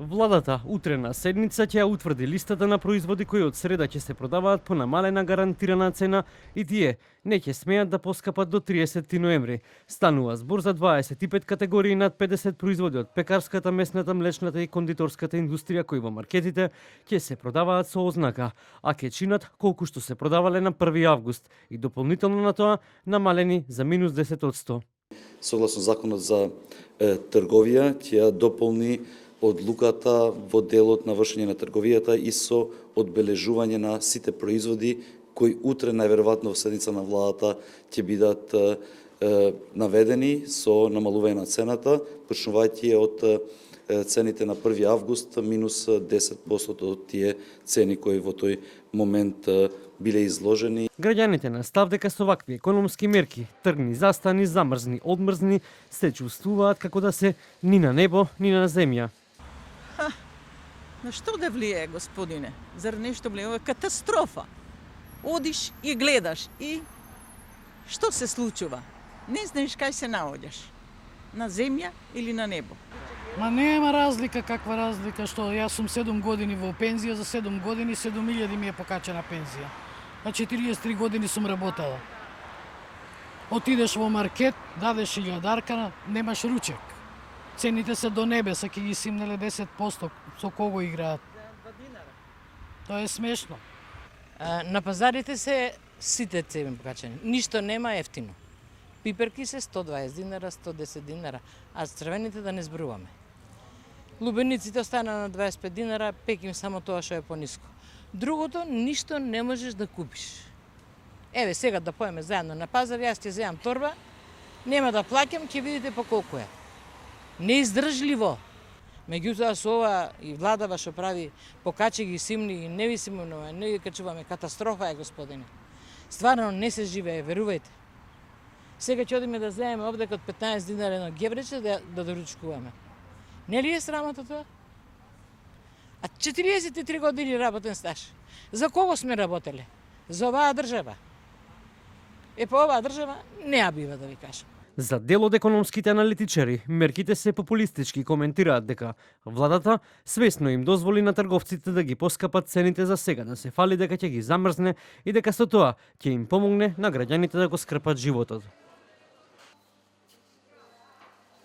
Владата утре на седница ќе ја утврди листата на производи кои од среда ќе се продаваат по намалена гарантирана цена и тие не ќе смеат да поскапат до 30 ноември. Станува збор за 25 категории над 50 производи од пекарската, месната, млечната и кондиторската индустрија кои во маркетите ќе се продаваат со ознака, а ќе чинат колку што се продавале на 1 август и дополнително на тоа намалени за минус 10%. Согласно законот за трговија ќе ја дополни одлуката во делот на вршење на трговијата и со одбележување на сите производи кои утре најверојатно во седница на владата ќе бидат наведени со намалување на цената, почнувајќи од цените на 1 август минус 10% од тие цени кои во тој момент биле изложени. Граѓаните на став дека со вакви економски мерки, тргни, застани, замрзни, одмрзни, се чувствуваат како да се ни на небо, ни на земја. На што да влие, господине? Зар нешто влие? Ова е катастрофа. Одиш и гледаш и што се случува? Не знаеш кај се наоѓаш. На земја или на небо? Ма нема разлика, каква разлика, што јас сум 7 години во пензија, за 7 години 7.000 ми е покачена пензија. На 43 години сум работела. Отидеш во маркет, дадеш 1000 немаш ручек. Цените се до небеса, ќе ги симнале 10%, со кого играат. Тоа е смешно. На пазарите се сите цени покачени. Ништо нема ефтино. Пиперки се 120 динара, 110 динара, а црвените да не зборуваме. Лубениците остана на 25 динара, пеким само тоа што е пониско. Другото ништо не можеш да купиш. Еве сега да поеме заедно на пазар, јас ќе земам торба, нема да плаќам, ќе видите по колку е. Неиздржливо. Меѓутоа со ова и владава што прави, покачи ги симни и не ви симнуваме, не ги качуваме, катастрофа е, господине. Стварно не се живее, верувајте. Сега ќе одиме да земеме обдек од 15 динара на геврече да доручкуваме. Не ли е срамота тоа? А 43 години работен стаж. За кого сме работеле? За оваа држава. По оваа држава не ја бива да ви кажам. За дел од економските аналитичари, мерките се популистички, коментираат дека владата свесно им дозволи на трговците да ги поскапат цените за сега, да се фали дека ќе ги замрзне и дека со тоа ќе им помогне на граѓаните да го скрпат животот.